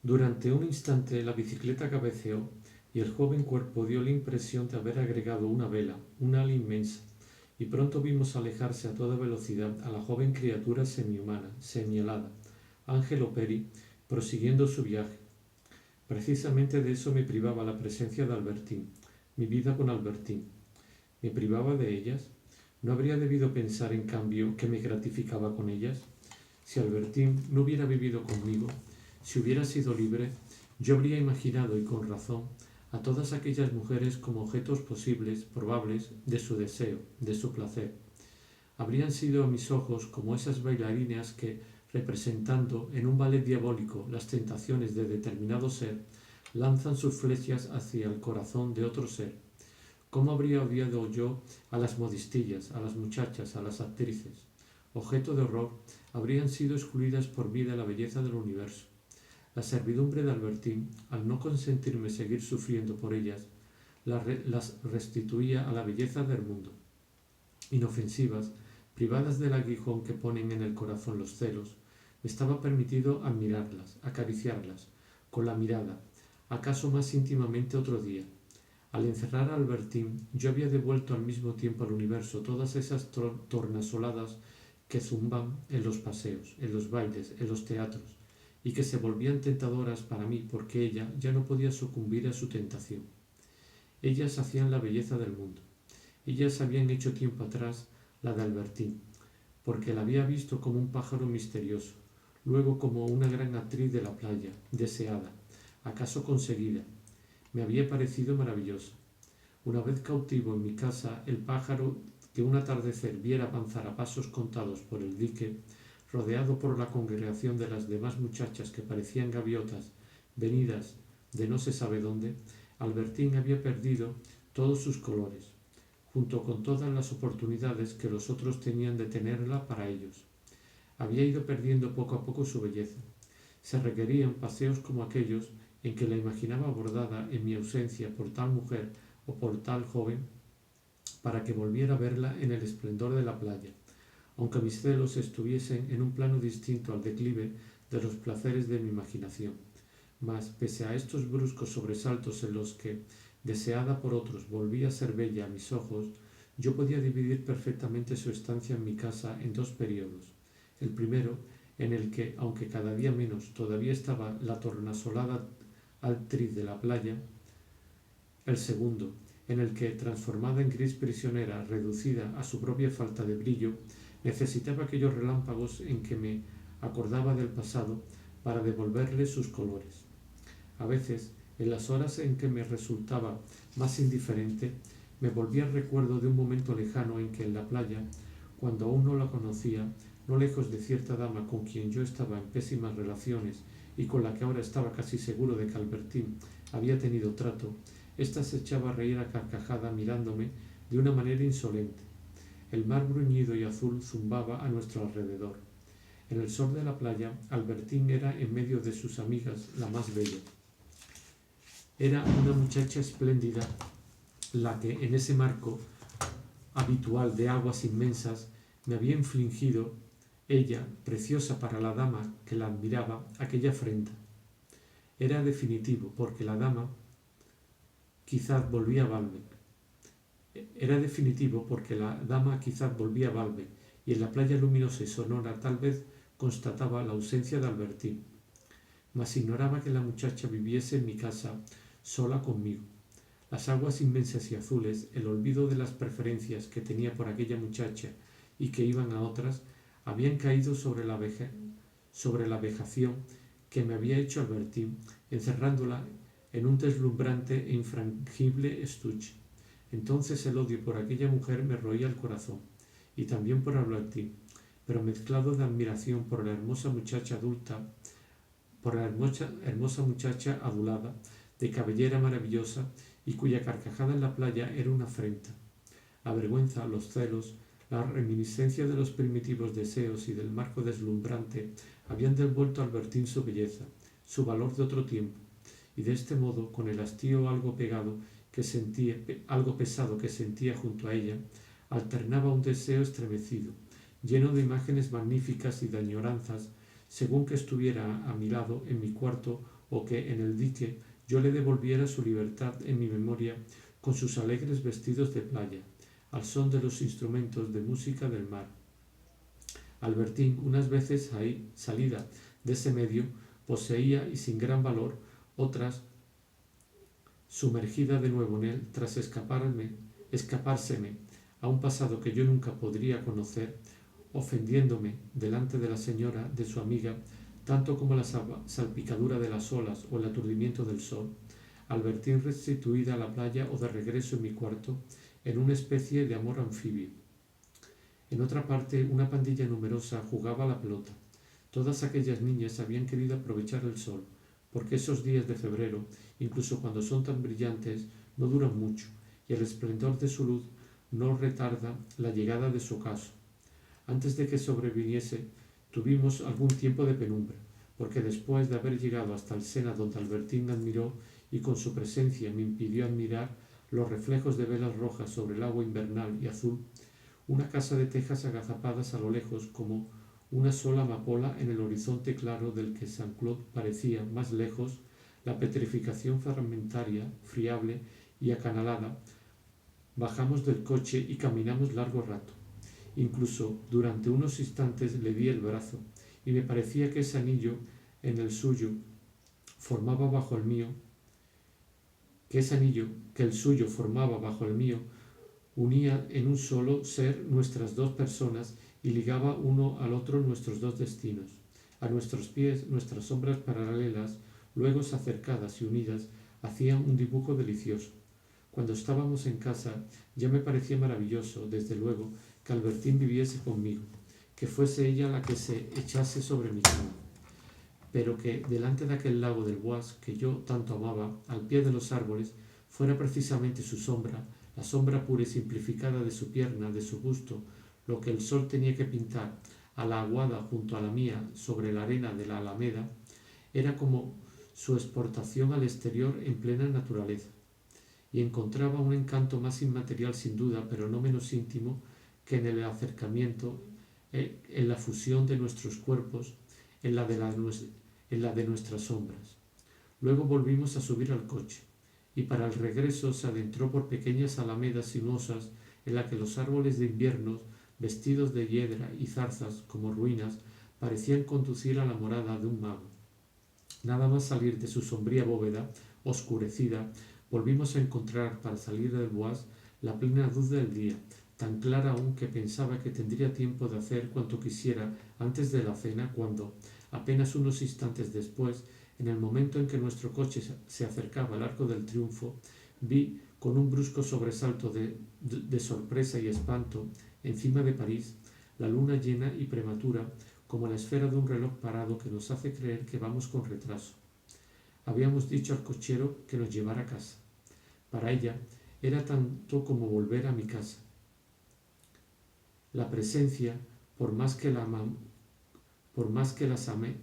Durante un instante la bicicleta cabeceó y el joven cuerpo dio la impresión de haber agregado una vela, una ala inmensa, y pronto vimos alejarse a toda velocidad a la joven criatura semihumana, semihelada, Angelo Peri, prosiguiendo su viaje. Precisamente de eso me privaba la presencia de Albertín, mi vida con Albertín. ¿Me privaba de ellas? ¿No habría debido pensar, en cambio, que me gratificaba con ellas? Si Albertín no hubiera vivido conmigo, si hubiera sido libre, yo habría imaginado, y con razón, a todas aquellas mujeres como objetos posibles, probables, de su deseo, de su placer. Habrían sido a mis ojos como esas bailarinas que, representando en un ballet diabólico las tentaciones de determinado ser, lanzan sus flechas hacia el corazón de otro ser. ¿Cómo habría odiado yo a las modistillas, a las muchachas, a las actrices? Objeto de horror, habrían sido excluidas por mí de la belleza del universo. La servidumbre de Albertín, al no consentirme seguir sufriendo por ellas, las restituía a la belleza del mundo. Inofensivas, privadas del aguijón que ponen en el corazón los celos, me estaba permitido admirarlas, acariciarlas, con la mirada, acaso más íntimamente otro día. Al encerrar a Albertín, yo había devuelto al mismo tiempo al universo todas esas tornasoladas que zumban en los paseos, en los bailes, en los teatros, y que se volvían tentadoras para mí porque ella ya no podía sucumbir a su tentación. Ellas hacían la belleza del mundo. Ellas habían hecho tiempo atrás la de Albertín, porque la había visto como un pájaro misterioso, luego como una gran actriz de la playa, deseada, acaso conseguida. Me había parecido maravillosa. Una vez cautivo en mi casa, el pájaro que un atardecer viera avanzar a pasos contados por el dique, rodeado por la congregación de las demás muchachas que parecían gaviotas venidas de no se sabe dónde, Albertín había perdido todos sus colores, junto con todas las oportunidades que los otros tenían de tenerla para ellos. Había ido perdiendo poco a poco su belleza. Se requerían paseos como aquellos en que la imaginaba bordada en mi ausencia por tal mujer o por tal joven, para que volviera a verla en el esplendor de la playa, aunque mis celos estuviesen en un plano distinto al declive de los placeres de mi imaginación. Mas, pese a estos bruscos sobresaltos en los que, deseada por otros, volvía a ser bella a mis ojos, yo podía dividir perfectamente su estancia en mi casa en dos períodos. El primero, en el que, aunque cada día menos, todavía estaba la tornasolada actriz de la playa. El segundo, en el que, transformada en gris prisionera, reducida a su propia falta de brillo, necesitaba aquellos relámpagos en que me acordaba del pasado para devolverle sus colores. A veces, en las horas en que me resultaba más indiferente, me volvía el recuerdo de un momento lejano en que en la playa, cuando aún no la conocía, no lejos de cierta dama con quien yo estaba en pésimas relaciones y con la que ahora estaba casi seguro de que Albertín había tenido trato, ésta se echaba a reír a carcajada mirándome de una manera insolente. El mar bruñido y azul zumbaba a nuestro alrededor. En el sol de la playa, Albertín era en medio de sus amigas la más bella. Era una muchacha espléndida la que en ese marco habitual de aguas inmensas me había infligido ella, preciosa para la dama que la admiraba, aquella afrenta. Era definitivo, porque la dama quizás volvía a Balbec. Era definitivo porque la dama quizás volvía a Balbec, y en la playa luminosa y sonora tal vez constataba la ausencia de Albertín. Mas ignoraba que la muchacha viviese en mi casa sola conmigo. Las aguas inmensas y azules, el olvido de las preferencias que tenía por aquella muchacha y que iban a otras, habían caído sobre la vejación que me había hecho Albertín, encerrándola en un deslumbrante e infrangible estuche. Entonces el odio por aquella mujer me roía el corazón, y también por Albertín, pero mezclado de admiración por la hermosa muchacha muchacha adulada, de cabellera maravillosa y cuya carcajada en la playa era una afrenta. La vergüenza, los celos, la reminiscencia de los primitivos deseos y del marco deslumbrante habían devuelto a Albertín su belleza, su valor de otro tiempo, y de este modo, con el hastío algo pesado que sentía junto a ella, alternaba un deseo estremecido, lleno de imágenes magníficas y de añoranzas, según que estuviera a mi lado en mi cuarto o que en el dique yo le devolviera su libertad en mi memoria con sus alegres vestidos de playa, al son de los instrumentos de música del mar. Albertín, unas veces ahí, salida de ese medio, poseía y sin gran valor, otras sumergida de nuevo en él tras escapárseme a un pasado que yo nunca podría conocer, ofendiéndome delante de la señora, de su amiga, tanto como la salpicadura de las olas o el aturdimiento del sol, Albertín restituida a la playa o de regreso en mi cuarto, en una especie de amor anfibio. En otra parte, una pandilla numerosa jugaba a la pelota. Todas aquellas niñas habían querido aprovechar el sol, porque esos días de febrero, incluso cuando son tan brillantes, no duran mucho, y el esplendor de su luz no retarda la llegada de su ocaso. Antes de que sobreviniese, tuvimos algún tiempo de penumbra, porque después de haber llegado hasta el Sena donde Albertín admiró y con su presencia me impidió admirar los reflejos de velas rojas sobre el agua invernal y azul, una casa de tejas agazapadas a lo lejos como una sola amapola en el horizonte claro del que Saint-Cloud parecía, más lejos, la petrificación fragmentaria, friable y acanalada. Bajamos del coche y caminamos largo rato. Incluso durante unos instantes le di el brazo y me parecía que ese anillo en el suyo formaba bajo el mío, que ese anillo que el suyo formaba bajo el mío unía en un solo ser nuestras dos personas y ligaba uno al otro nuestros dos destinos. A nuestros pies, nuestras sombras paralelas, luego acercadas y unidas, hacían un dibujo delicioso. Cuando estábamos en casa, ya me parecía maravilloso, desde luego, que Albertín viviese conmigo, que fuese ella la que se echase sobre mi cama, pero que delante de aquel lago del Bois que yo tanto amaba, al pie de los árboles, fuera precisamente su sombra, la sombra pura y simplificada de su pierna, de su busto, lo que el sol tenía que pintar a la aguada junto a la mía sobre la arena de la Alameda, era como su exportación al exterior en plena naturaleza, y encontraba un encanto más inmaterial sin duda, pero no menos íntimo, que en el acercamiento, en la fusión de nuestros cuerpos, en la de nuestras sombras. Luego volvimos a subir al coche, y para el regreso se adentró por pequeñas alamedas sinuosas en las que los árboles de invierno, vestidos de hiedra y zarzas como ruinas, parecían conducir a la morada de un mago. Nada más salir de su sombría bóveda, oscurecida, volvimos a encontrar, para salir del Bois, la plena luz del día, tan clara aún que pensaba que tendría tiempo de hacer cuanto quisiera antes de la cena, cuando, apenas unos instantes después, en el momento en que nuestro coche se acercaba al Arco del Triunfo, vi, con un brusco sobresalto de sorpresa y espanto, encima de París, la luna llena y prematura, como la esfera de un reloj parado que nos hace creer que vamos con retraso. Habíamos dicho al cochero que nos llevara a casa. Para ella era tanto como volver a mi casa. La presencia, por más que las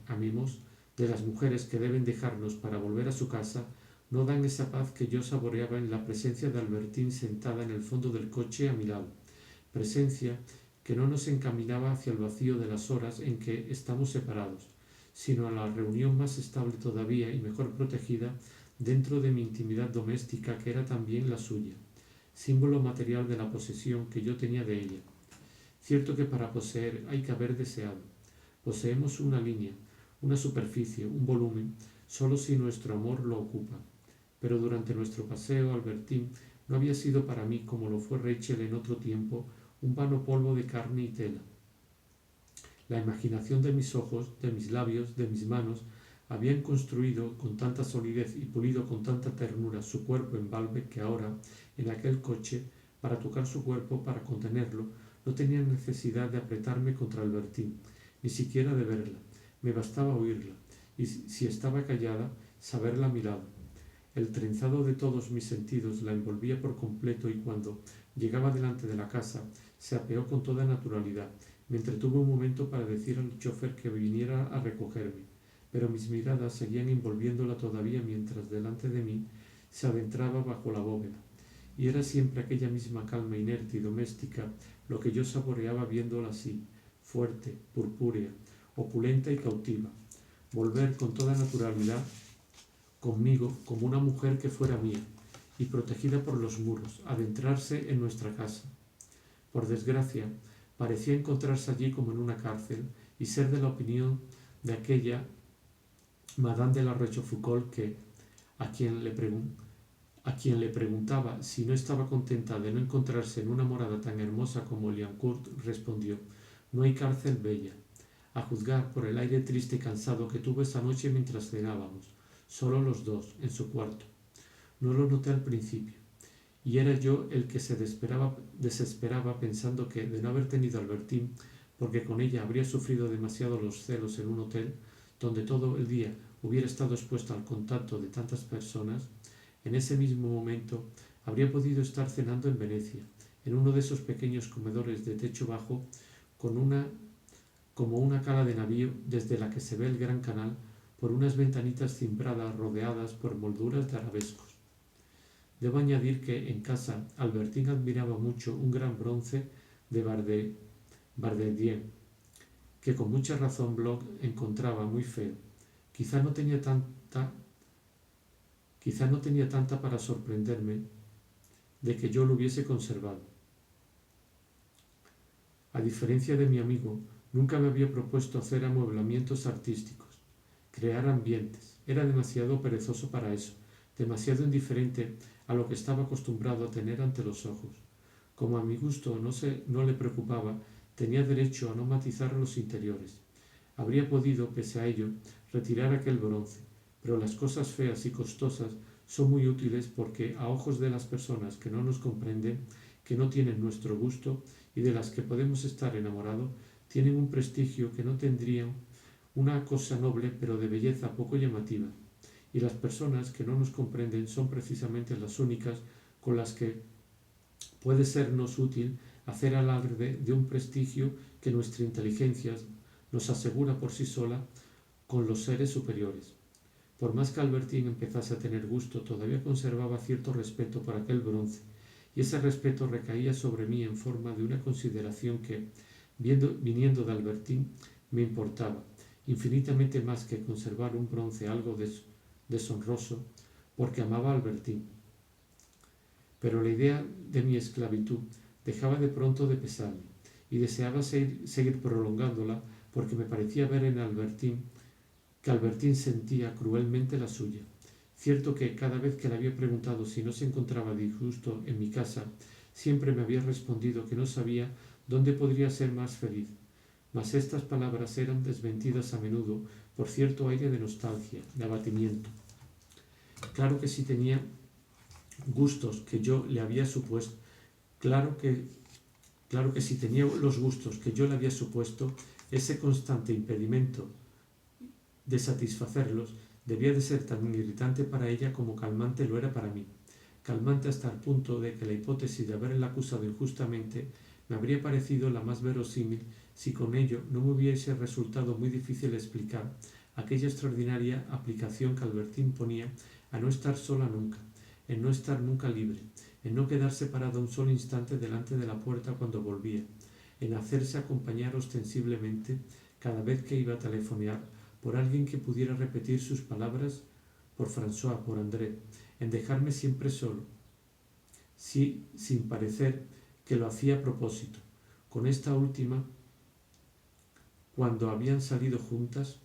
amemos, de las mujeres que deben dejarnos para volver a su casa, no dan esa paz que yo saboreaba en la presencia de Albertín sentada en el fondo del coche a mi lado. Presencia que no nos encaminaba hacia el vacío de las horas en que estamos separados, sino a la reunión más estable todavía y mejor protegida dentro de mi intimidad doméstica, que era también la suya, símbolo material de la posesión que yo tenía de ella. Cierto que para poseer hay que haber deseado. Poseemos una línea, una superficie, un volumen, solo si nuestro amor lo ocupa. Pero durante nuestro paseo, Albertín no había sido para mí, como lo fue Rachel en otro tiempo, un vano polvo de carne y tela. La imaginación de mis ojos, de mis labios, de mis manos, habían construido con tanta solidez y pulido con tanta ternura su cuerpo en Balbec que ahora, en aquel coche, para tocar su cuerpo, para contenerlo, no tenía necesidad de apretarme contra Albertín, ni siquiera de verla. Me bastaba oírla, y si estaba callada, saberla a mi lado. El trenzado de todos mis sentidos la envolvía por completo y cuando llegaba delante de la casa se apeó con toda naturalidad. Me entretuve un momento para decir al chofer que viniera a recogerme, pero mis miradas seguían envolviéndola todavía mientras delante de mí se adentraba bajo la bóveda. Y era siempre aquella misma calma inerte y doméstica lo que yo saboreaba viéndola así, fuerte, purpúrea, opulenta y cautiva. Volver con toda naturalidad conmigo como una mujer que fuera mía, y protegida por los muros, adentrarse en nuestra casa. Por desgracia, parecía encontrarse allí como en una cárcel y ser de la opinión de aquella Madame de la Rochefoucauld que, a quien le preguntaba si no estaba contenta de no encontrarse en una morada tan hermosa como Liancourt, respondió: «No hay cárcel bella, a juzgar por el aire triste y cansado que tuvo esa noche mientras cenábamos, solo los dos, en su cuarto. No lo noté al principio, y era yo el que se desesperaba pensando que, de no haber tenido a Albertine, porque con ella habría sufrido demasiado los celos en un hotel donde todo el día hubiera estado expuesto al contacto de tantas personas, en ese mismo momento habría podido estar cenando en Venecia, en uno de esos pequeños comedores de techo bajo, como una cala de navío desde la que se ve el gran canal por unas ventanitas cimbradas rodeadas por molduras de arabescos. Debo añadir que en casa Albertine admiraba mucho un gran bronce de Bardedier, que con mucha razón Bloch encontraba muy feo. Quizá no tenía tanta para sorprenderme de que yo lo hubiese conservado. A diferencia de mi amigo, nunca me había propuesto hacer amueblamientos artísticos, crear ambientes. Era demasiado perezoso para eso, demasiado indiferente a lo que estaba acostumbrado a tener ante los ojos. Como a mi gusto no le preocupaba, tenía derecho a no matizar los interiores. Habría podido, pese a ello, retirar aquel bronce, pero las cosas feas y costosas son muy útiles porque, a ojos de las personas que no nos comprenden, que no tienen nuestro gusto y de las que podemos estar enamorados, tienen un prestigio que no tendrían una cosa noble pero de belleza poco llamativa. Y las personas que no nos comprenden son precisamente las únicas con las que puede sernos útil hacer alarde de un prestigio que nuestra inteligencia nos asegura por sí sola con los seres superiores. Por más que Albertine empezase a tener gusto, todavía conservaba cierto respeto por aquel bronce, y ese respeto recaía sobre mí en forma de una consideración que, viniendo de Albertine, me importaba infinitamente más que conservar un bronce algo deshonroso, porque amaba a Albertine. Pero la idea de mi esclavitud dejaba de pronto de pesarme, y deseaba seguir prolongándola porque me parecía ver en que Albertine sentía cruelmente la suya. Cierto que cada vez que le había preguntado si no se encontraba disgusto en mi casa, siempre me había respondido que no sabía dónde podría ser más feliz. Mas estas palabras eran desmentidas a menudo por cierto aire de nostalgia, de abatimiento. Claro que si tenía gustos que yo le había supuesto, claro que si tenía los gustos que yo le había supuesto, ese constante impedimento de satisfacerlos debía de ser tan irritante para ella como calmante lo era para mí. Calmante hasta el punto de que la hipótesis de haberla acusado injustamente me habría parecido la más verosímil si con ello no me hubiese resultado muy difícil explicar aquella extraordinaria aplicación que Albertine ponía a no estar sola nunca, en no estar nunca libre, en no quedar separada un solo instante delante de la puerta cuando volvía, en hacerse acompañar ostensiblemente cada vez que iba a telefonear por alguien que pudiera repetir sus palabras, por François, por André, en dejarme siempre solo, sin parecer que lo hacía a propósito. Con esta última, cuando habían salido juntas,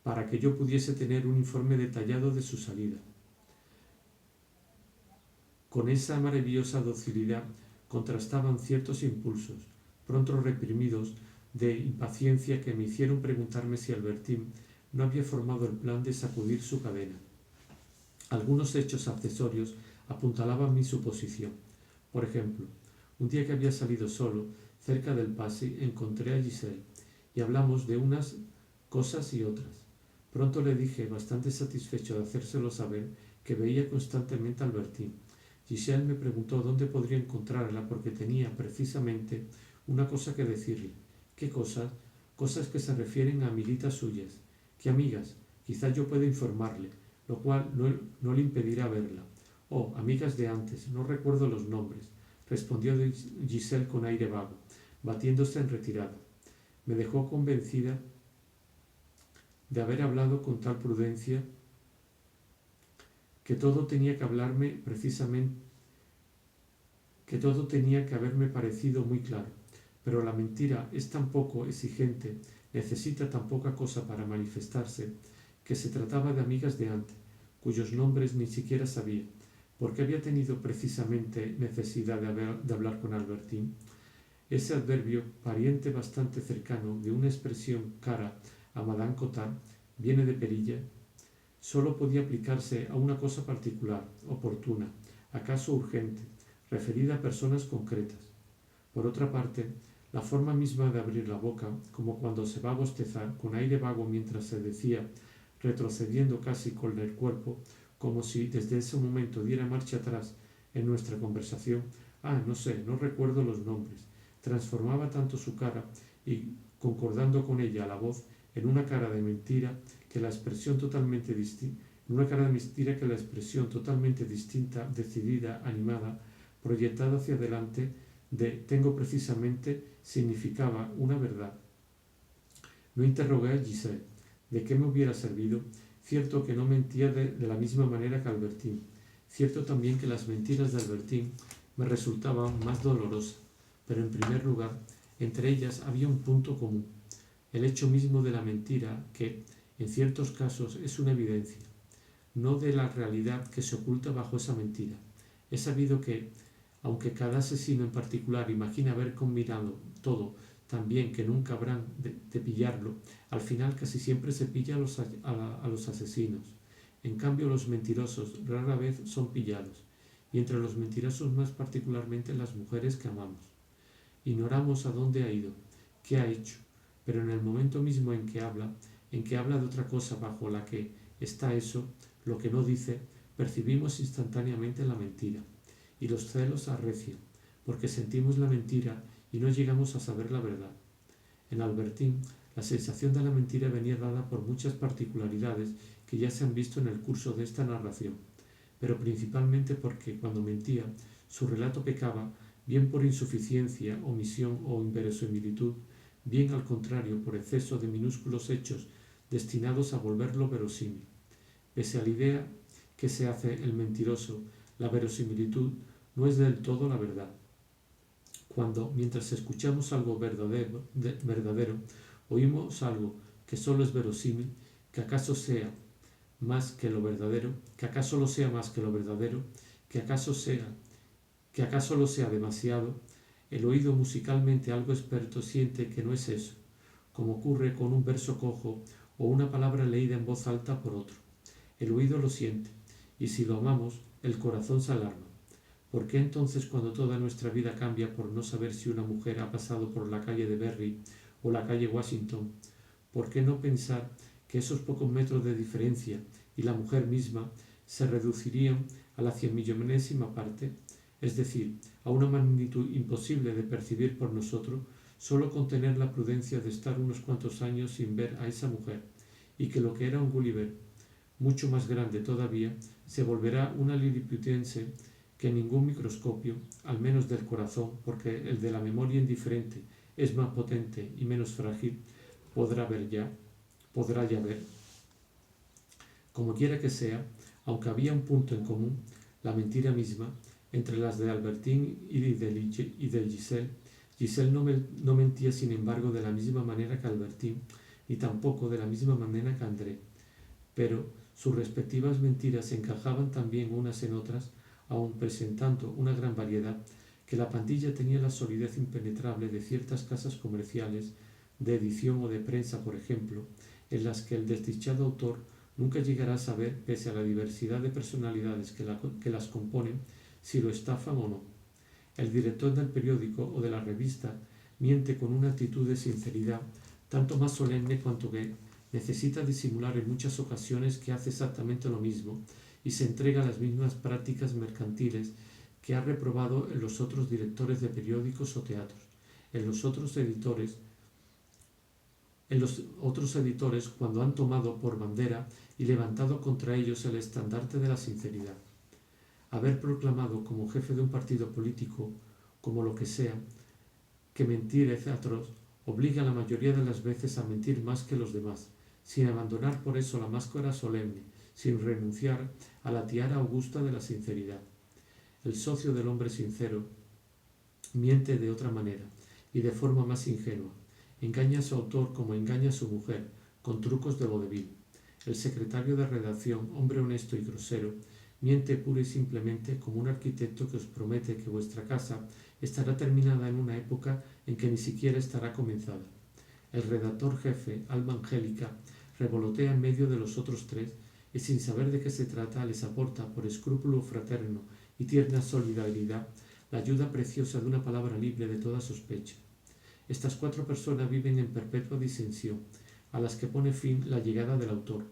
para que yo pudiese tener un informe detallado de su salida. Con esa maravillosa docilidad contrastaban ciertos impulsos, pronto reprimidos, de impaciencia que me hicieron preguntarme si Albertine no había formado el plan de sacudir su cadena. Algunos hechos accesorios apuntalaban mi suposición. Por ejemplo, un día que había salido solo, cerca del Passy, encontré a Giselle y hablamos de unas cosas y otras. Pronto le dije, bastante satisfecho de hacérselo saber, que veía constantemente a Albertine. Giselle me preguntó dónde podría encontrarla porque tenía precisamente una cosa que decirle. ¿Qué cosas? Cosas que se refieren a amiguitas suyas. ¿Qué amigas? Quizás yo pueda informarle, lo cual no le impedirá verla. Oh, amigas de antes, no recuerdo los nombres, respondió Giselle con aire vago, batiéndose en retirada. Me dejó convencida de haber hablado con tal prudencia que todo tenía que hablarme precisamente, que todo tenía que haberme parecido muy claro. Pero la mentira es tan poco exigente, necesita tan poca cosa para manifestarse, que se trataba de amigas de antes, cuyos nombres ni siquiera sabía. ¿Por qué había tenido precisamente necesidad de hablar con Albertín? Ese adverbio, pariente bastante cercano de una expresión cara a Madame Cotard, viene de Perilla, solo podía aplicarse a una cosa particular, oportuna, acaso urgente, referida a personas concretas. Por otra parte, la forma misma de abrir la boca, como cuando se va a bostezar, con aire vago mientras se decía, retrocediendo casi con el cuerpo, como si desde ese momento diera marcha atrás en nuestra conversación, no sé, no recuerdo los nombres, transformaba tanto su cara y, concordando con ella la voz, en una cara de mentira que la expresión totalmente distinta, decidida, animada, proyectada hacia adelante, de tengo precisamente, significaba una verdad. No interrogué a Giselle. ¿De qué me hubiera servido? Cierto que no mentía de la misma manera que Albertín. Cierto también que las mentiras de Albertín me resultaban más dolorosas. Pero en primer lugar, entre ellas había un punto común. El hecho mismo de la mentira que, en ciertos casos, es una evidencia, no de la realidad que se oculta bajo esa mentira. He sabido que, aunque cada asesino en particular imagina haber combinado todo tan bien que nunca habrán de pillarlo, al final casi siempre se pilla a los asesinos. En cambio, los mentirosos rara vez son pillados, y entre los mentirosos más particularmente las mujeres que amamos. Ignoramos a dónde ha ido, qué ha hecho, pero en el momento mismo en que habla de otra cosa bajo la que está eso, lo que no dice, percibimos instantáneamente la mentira, y los celos arrecian, porque sentimos la mentira y no llegamos a saber la verdad. En Albertín, la sensación de la mentira venía dada por muchas particularidades que ya se han visto en el curso de esta narración, pero principalmente porque, cuando mentía, su relato pecaba bien por insuficiencia, omisión o inverosimilitud, bien al contrario por exceso de minúsculos hechos destinados a volverlo verosímil. Pese a la idea que se hace el mentiroso, la verosimilitud no es del todo la verdad. Cuando, mientras escuchamos algo verdadero, oímos algo que solo es verosímil, que acaso sea más que lo verdadero, que acaso lo sea más que lo verdadero, que acaso lo sea demasiado, el oído musicalmente algo experto siente que no es eso, como ocurre con un verso cojo o una palabra leída en voz alta por otro. El oído lo siente, y si lo amamos, el corazón se alarma. ¿Por qué entonces, cuando toda nuestra vida cambia por no saber si una mujer ha pasado por la calle de Berry o la calle Washington, por qué no pensar que esos pocos metros de diferencia y la mujer misma se reducirían a la 100.000.000ª parte, es decir, a una magnitud imposible de percibir por nosotros, solo con tener la prudencia de estar unos cuantos años sin ver a esa mujer, y que lo que era un Gulliver, mucho más grande todavía, se volverá una liliputense que ningún microscopio, al menos del corazón, porque el de la memoria indiferente es más potente y menos frágil, podrá ya ver. Como quiera que sea, aunque había un punto en común, la mentira misma, entre las de Albertín y de Giselle, Giselle no mentía sin embargo de la misma manera que Albertín, ni tampoco de la misma manera que André, pero sus respectivas mentiras se encajaban también unas en otras, aun presentando una gran variedad, que la pandilla tenía la solidez impenetrable de ciertas casas comerciales, de edición o de prensa, por ejemplo, en las que el desdichado autor nunca llegará a saber, pese a la diversidad de personalidades que las componen, si lo estafan o no. El director del periódico o de la revista miente con una actitud de sinceridad tanto más solemne cuanto que necesita disimular en muchas ocasiones que hace exactamente lo mismo y se entrega a las mismas prácticas mercantiles que ha reprobado en los otros directores de periódicos o teatros, en los otros editores cuando han tomado por bandera y levantado contra ellos el estandarte de la sinceridad. Haber proclamado como jefe de un partido político, como lo que sea, que mentir es atroz, obliga la mayoría de las veces a mentir más que los demás, sin abandonar por eso la máscara solemne, sin renunciar a la tiara augusta de la sinceridad. El socio del hombre sincero miente de otra manera y de forma más ingenua. Engaña a su autor como engaña a su mujer, con trucos de vodevil. El secretario de redacción, hombre honesto y grosero, miente pura y simplemente como un arquitecto que os promete que vuestra casa estará terminada en una época en que ni siquiera estará comenzada. El redactor jefe, alma angélica, revolotea en medio de los otros tres y sin saber de qué se trata les aporta, por escrúpulo fraterno y tierna solidaridad, la ayuda preciosa de una palabra libre de toda sospecha. Estas 4 personas viven en perpetua disensión, a las que pone fin la llegada del autor.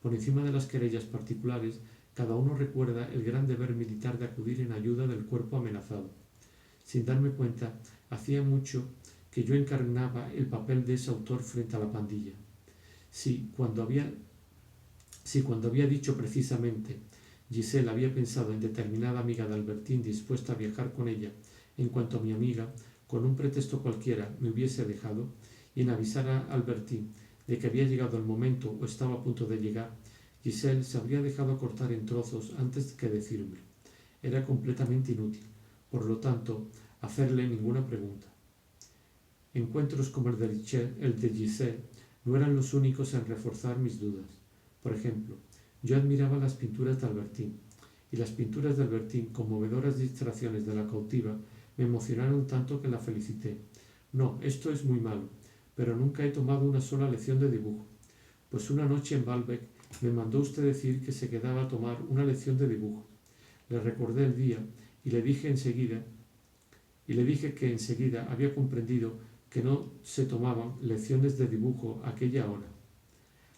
Por encima de las querellas particulares, cada uno recuerda el gran deber militar de acudir en ayuda del cuerpo amenazado. Sin darme cuenta, hacía mucho que yo encarnaba el papel de ese autor frente a la pandilla. Si cuando había dicho precisamente Giselle había pensado en determinada amiga de Albertín dispuesta a viajar con ella, en cuanto mi amiga, con un pretexto cualquiera, me hubiese dejado, y en avisar a Albertín de que había llegado el momento o estaba a punto de llegar, Giselle se habría dejado cortar en trozos antes que decírmelo. Era completamente inútil, por lo tanto, hacerle ninguna pregunta. Encuentros como el de Giselle no eran los únicos en reforzar mis dudas. Por ejemplo, yo admiraba las pinturas de Albertín, y las pinturas de Albertín, conmovedoras distracciones de la cautiva, me emocionaron tanto que la felicité. No, esto es muy malo, pero nunca he tomado una sola lección de dibujo. Pues una noche en Baalbek me mandó usted decir que se quedaba a tomar una lección de dibujo. Le recordé el día y le dije que enseguida había comprendido que no se tomaban lecciones de dibujo a aquella hora.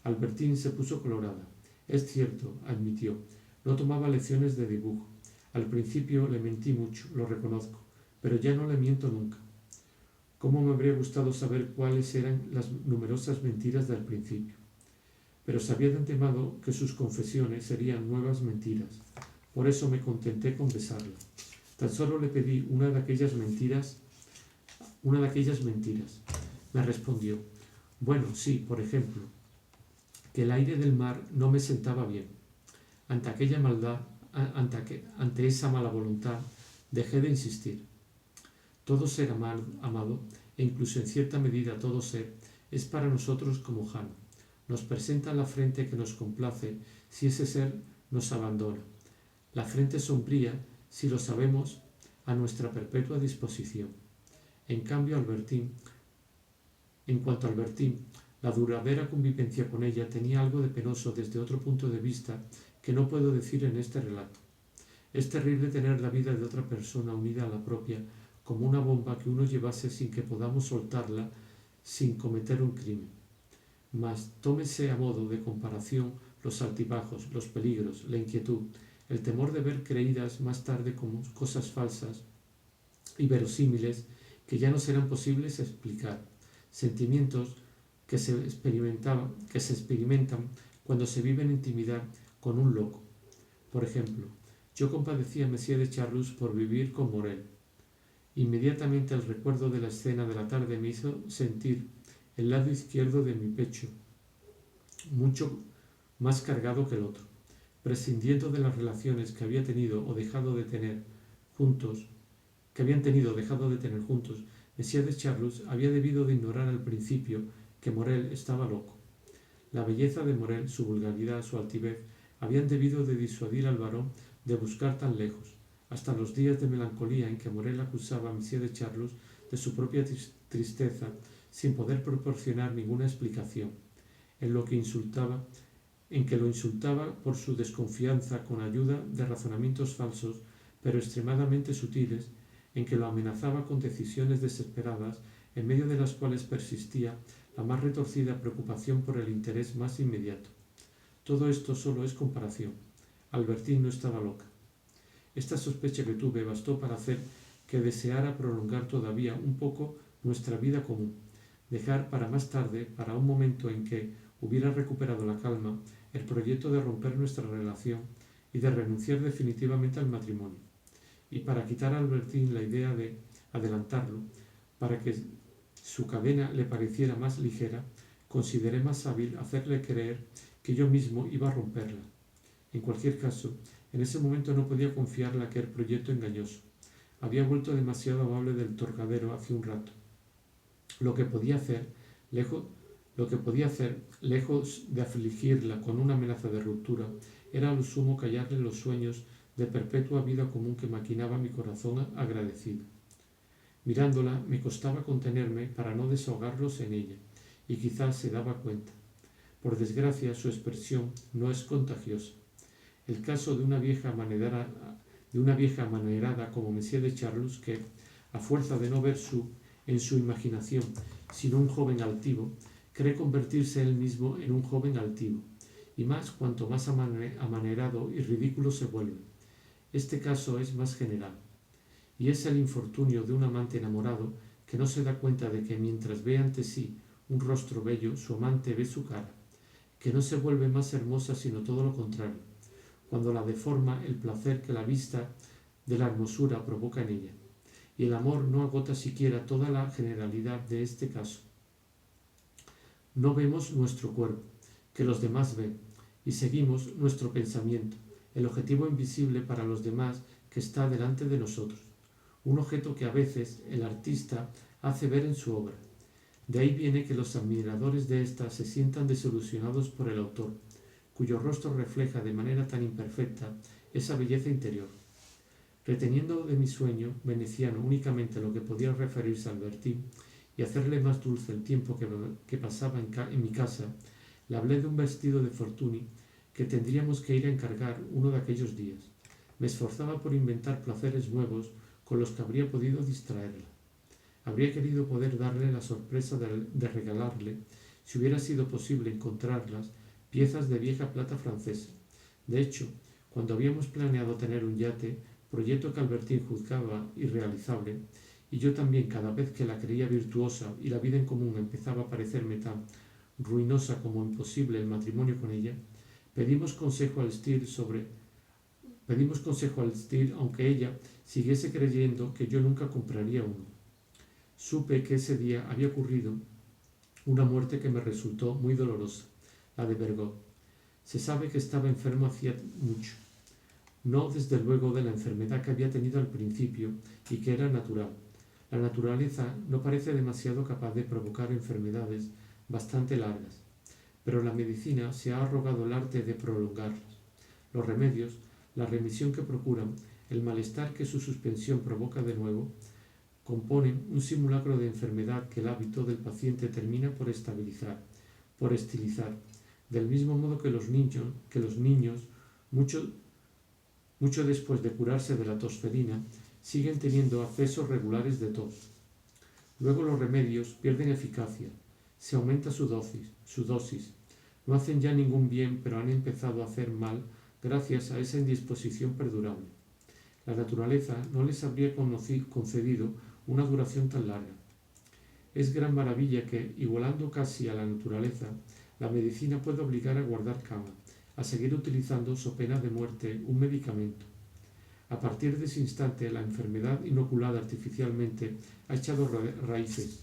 Albertín se puso colorada. Es cierto, admitió, no tomaba lecciones de dibujo. Al principio le mentí mucho, lo reconozco, pero ya no le miento nunca. ¿Cómo me habría gustado saber cuáles eran las numerosas mentiras del principio? Pero sabía de antemano que sus confesiones serían nuevas mentiras. Por eso me contenté con besarla. Tan solo le pedí una de aquellas mentiras. Me respondió, bueno, sí, por ejemplo, que el aire del mar no me sentaba bien. Ante aquella maldad, ante esa mala voluntad, dejé de insistir. Todo ser amado, e incluso en cierta medida todo ser, es para nosotros como Jano. Nos presenta la frente que nos complace si ese ser nos abandona. La frente sombría si lo sabemos a nuestra perpetua disposición. En cuanto a Albertín, la duradera convivencia con ella tenía algo de penoso desde otro punto de vista que no puedo decir en este relato. Es terrible tener la vida de otra persona unida a la propia como una bomba que uno llevase sin que podamos soltarla sin cometer un crimen. Mas tómese a modo de comparación los altibajos, los peligros, la inquietud, el temor de ver creídas más tarde como cosas falsas y verosímiles que ya no serán posibles explicar, sentimientos que se experimentan cuando se vive en intimidad con un loco. Por ejemplo, yo compadecí a Monsieur de Charlus por vivir con Morel. Inmediatamente el recuerdo de la escena de la tarde me hizo sentir el lado izquierdo de mi pecho mucho más cargado que el otro. Prescindiendo de las relaciones que habían tenido o dejado de tener juntos, Monsieur de Charlus había debido de ignorar al principio que Morel estaba loco. La belleza de Morel, su vulgaridad, su altivez, habían debido de disuadir al varón de buscar tan lejos, hasta los días de melancolía en que Morel acusaba a Monsieur de Charlus de su propia tristeza sin poder proporcionar ninguna explicación, en que lo insultaba por su desconfianza con ayuda de razonamientos falsos pero extremadamente sutiles, en que lo amenazaba con decisiones desesperadas en medio de las cuales persistía la más retorcida preocupación por el interés más inmediato. Todo esto solo es comparación. Albertín no estaba loca. Esta sospecha que tuve bastó para hacer que deseara prolongar todavía un poco nuestra vida común, dejar para más tarde, para un momento en que hubiera recuperado la calma, el proyecto de romper nuestra relación y de renunciar definitivamente al matrimonio, y para quitar a Albertín la idea de adelantarlo, para que su cadena le pareciera más ligera, consideré más hábil hacerle creer que yo mismo iba a romperla. En cualquier caso, en ese momento no podía confiarle aquel proyecto engañoso. Había vuelto demasiado amable del Torcadero hace un rato. Lo que podía hacer, lejos de afligirla con una amenaza de ruptura, era a lo sumo callarle los sueños de perpetua vida común que maquinaba mi corazón agradecido. Mirándola, me costaba contenerme para no desahogarlos en ella, y quizás se daba cuenta. Por desgracia, su expresión no es contagiosa. El caso de una vieja amanerada como Monsieur de Charlus, que, a fuerza de no ver en su imaginación sino un joven altivo, cree convertirse él mismo en un joven altivo, y más cuanto más amanerado y ridículo se vuelve. Este caso es más general, y es el infortunio de un amante enamorado que no se da cuenta de que mientras ve ante sí un rostro bello, su amante ve su cara, que no se vuelve más hermosa sino todo lo contrario, cuando la deforma el placer que la vista de la hermosura provoca en ella. Y el amor no agota siquiera toda la generalidad de este caso. No vemos nuestro cuerpo, que los demás ven, y seguimos nuestro pensamiento, el objetivo invisible para los demás que está delante de nosotros, un objeto que a veces el artista hace ver en su obra. De ahí viene que los admiradores de ésta se sientan desilusionados por el autor, cuyo rostro refleja de manera tan imperfecta esa belleza interior. Reteniendo de mi sueño veneciano únicamente lo que podía referirse a Albertín y hacerle más dulce el tiempo que pasaba en mi casa, le hablé de un vestido de Fortuny que tendríamos que ir a encargar uno de aquellos días. Me esforzaba por inventar placeres nuevos con los que habría podido distraerla. Habría querido poder darle la sorpresa de regalarle, si hubiera sido posible encontrarlas, piezas de vieja plata francesa. De hecho, cuando habíamos planeado tener un yate, proyecto que Albertín juzgaba irrealizable, y yo también cada vez que la creía virtuosa y la vida en común empezaba a parecerme tan ruinosa como imposible el matrimonio con ella, pedimos consejo al Steele aunque ella siguiese creyendo que yo nunca compraría uno. Supe que ese día había ocurrido una muerte que me resultó muy dolorosa, la de Bergot. Se sabe que estaba enfermo hacía mucho. No desde luego de la enfermedad que había tenido al principio y que era natural. La naturaleza no parece demasiado capaz de provocar enfermedades bastante largas, pero la medicina se ha arrogado el arte de prolongarlas. Los remedios, la remisión que procuran, el malestar que su suspensión provoca de nuevo, componen un simulacro de enfermedad que el hábito del paciente termina por estabilizar, por estilizar, del mismo modo que los niños mucho después de curarse de la tosferina, siguen teniendo accesos regulares de tos. Luego los remedios pierden eficacia, se aumenta su dosis, no hacen ya ningún bien, pero han empezado a hacer mal gracias a esa indisposición perdurable. La naturaleza no les habría concedido una duración tan larga. Es gran maravilla que, igualando casi a la naturaleza, la medicina pueda obligar a guardar cama, a seguir utilizando so pena de muerte un medicamento. A partir de ese instante, la enfermedad inoculada artificialmente ha echado raíces.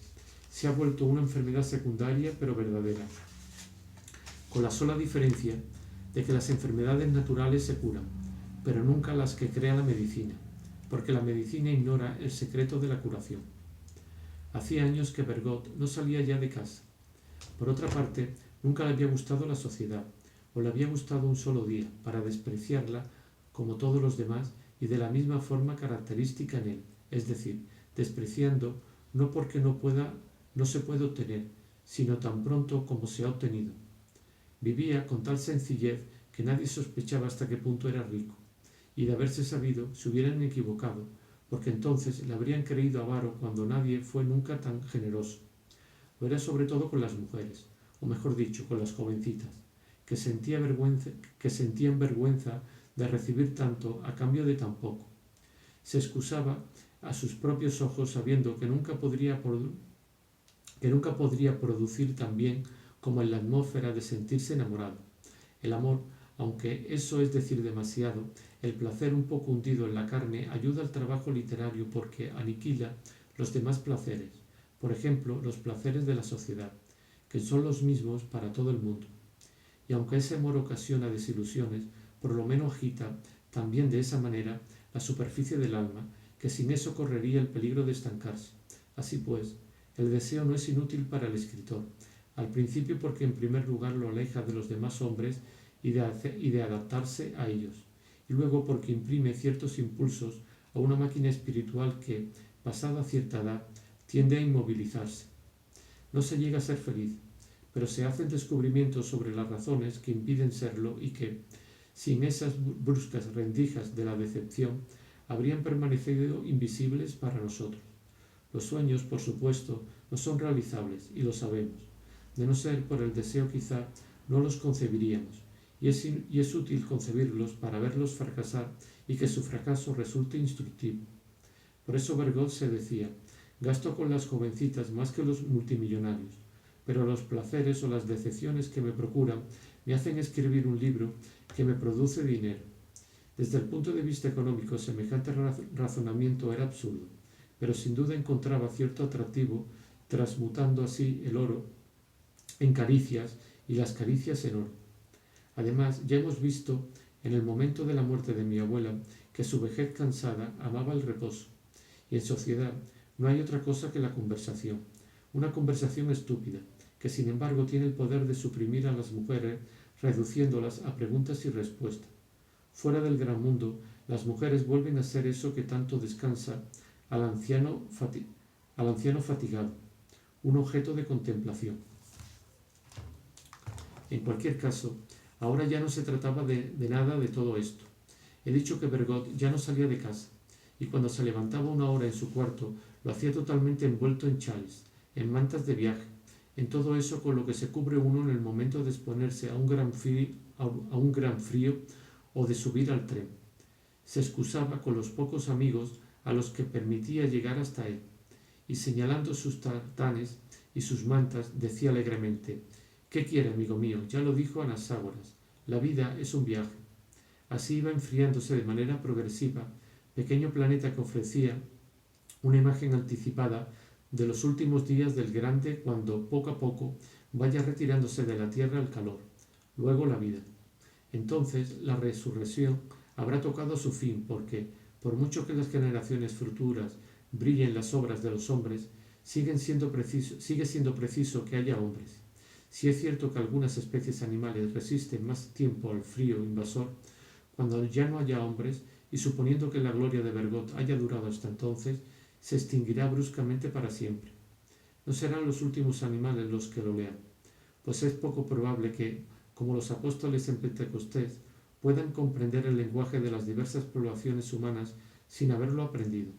Se ha vuelto una enfermedad secundaria pero verdadera, con la sola diferencia de que las enfermedades naturales se curan, pero nunca las que crea la medicina, porque la medicina ignora el secreto de la curación. Hacía años que Bergot no salía ya de casa. Por otra parte, nunca le había gustado la sociedad, o le había gustado un solo día, para despreciarla como todos los demás y de la misma forma característica en él, es decir, despreciando no porque no se puede obtener, sino tan pronto como se ha obtenido. Vivía con tal sencillez que nadie sospechaba hasta qué punto era rico, y de haberse sabido se hubieran equivocado, porque entonces le habrían creído avaro cuando nadie fue nunca tan generoso. Lo era sobre todo con las mujeres, o mejor dicho, con las jovencitas, que sentían vergüenza de recibir tanto a cambio de tan poco. Se excusaba a sus propios ojos sabiendo que nunca podría producir tan bien como en la atmósfera de sentirse enamorado. El amor, aunque eso es decir demasiado, el placer un poco hundido en la carne ayuda al trabajo literario porque aniquila los demás placeres, por ejemplo, los placeres de la sociedad, que son los mismos para todo el mundo. Y aunque ese amor ocasiona desilusiones, por lo menos agita también de esa manera la superficie del alma, que sin eso correría el peligro de estancarse. Así pues, el deseo no es inútil para el escritor, al principio porque en primer lugar lo aleja de los demás hombres y de adaptarse a ellos, y luego porque imprime ciertos impulsos a una máquina espiritual que, pasada cierta edad, tiende a inmovilizarse. No se llega a ser feliz, pero se hacen descubrimientos sobre las razones que impiden serlo y que, sin esas bruscas rendijas de la decepción, habrían permanecido invisibles para nosotros. Los sueños, por supuesto, no son realizables, y lo sabemos. De no ser por el deseo quizá no los concebiríamos, y es útil concebirlos para verlos fracasar y que su fracaso resulte instructivo. Por eso Bergotte se decía: gasto con las jovencitas más que los multimillonarios, pero los placeres o las decepciones que me procuran me hacen escribir un libro que me produce dinero. Desde el punto de vista económico, semejante razonamiento era absurdo, pero sin duda encontraba cierto atractivo, transmutando así el oro en caricias y las caricias en oro. Además, ya hemos visto en el momento de la muerte de mi abuela que su vejez cansada amaba el reposo, y en sociedad no hay otra cosa que la conversación, una conversación estúpida, que sin embargo tiene el poder de suprimir a las mujeres reduciéndolas a preguntas y respuestas. Fuera del gran mundo, las mujeres vuelven a ser eso que tanto descansa al anciano fatigado, un objeto de contemplación. En cualquier caso, ahora ya no se trataba de nada de todo esto. He dicho que Bergotte ya no salía de casa, y cuando se levantaba una hora en su cuarto, lo hacía totalmente envuelto en chales, en mantas de viaje, en todo eso con lo que se cubre uno en el momento de exponerse a un gran frío o de subir al tren. Se excusaba con los pocos amigos a los que permitía llegar hasta él, y señalando sus tartanes y sus mantas, decía alegremente: ¿qué quiere, amigo mío? Ya lo dijo Anaxágoras, la vida es un viaje. Así iba enfriándose de manera progresiva, pequeño planeta que ofrecía una imagen anticipada de los últimos días del grande cuando poco a poco vaya retirándose de la tierra el calor, luego la vida. Entonces la resurrección habrá tocado su fin porque, por mucho que las generaciones futuras brillen las obras de los hombres, sigue siendo preciso que haya hombres. Si es cierto que algunas especies animales resisten más tiempo al frío invasor, cuando ya no haya hombres, y suponiendo que la gloria de Bergotte haya durado hasta entonces, se extinguirá bruscamente para siempre. No serán los últimos animales los que lo lean, pues es poco probable que, como los apóstoles en Pentecostés, puedan comprender el lenguaje de las diversas poblaciones humanas sin haberlo aprendido.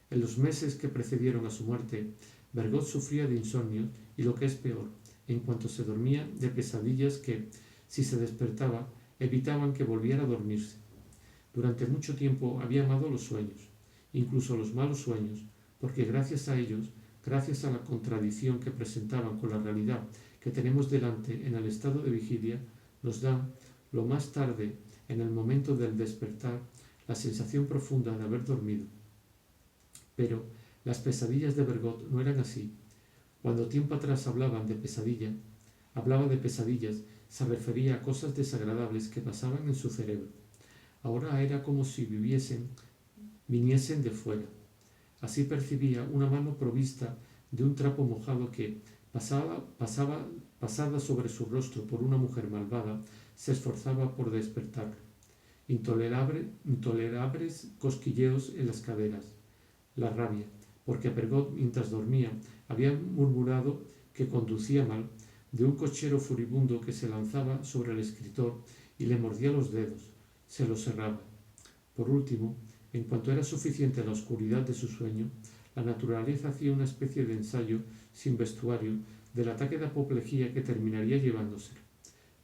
En los meses que precedieron a su muerte, Bergotte sufría de insomnio y, lo que es peor, en cuanto se dormía, de pesadillas que, si se despertaba, evitaban que volviera a dormirse. Durante mucho tiempo había amado los sueños, incluso los malos sueños, porque gracias a ellos, gracias a la contradicción que presentaban con la realidad que tenemos delante en el estado de vigilia, nos dan, lo más tarde, en el momento del despertar, la sensación profunda de haber dormido. Pero las pesadillas de Bergotte no eran así. Cuando tiempo atrás hablaba de pesadillas, se refería a cosas desagradables que pasaban en su cerebro. Ahora era como si viniesen de fuera. Así percibía una mano provista de un trapo mojado que, pasada sobre su rostro por una mujer malvada, se esforzaba por despertarlo. Intolerables cosquilleos en las caderas. La rabia, porque Bergotte, mientras dormía, había murmurado que conducía mal, de un cochero furibundo que se lanzaba sobre el escritor y le mordía los dedos, se los cerraba. Por último, en cuanto era suficiente la oscuridad de su sueño, la naturaleza hacía una especie de ensayo sin vestuario del ataque de apoplejía que terminaría llevándoselo.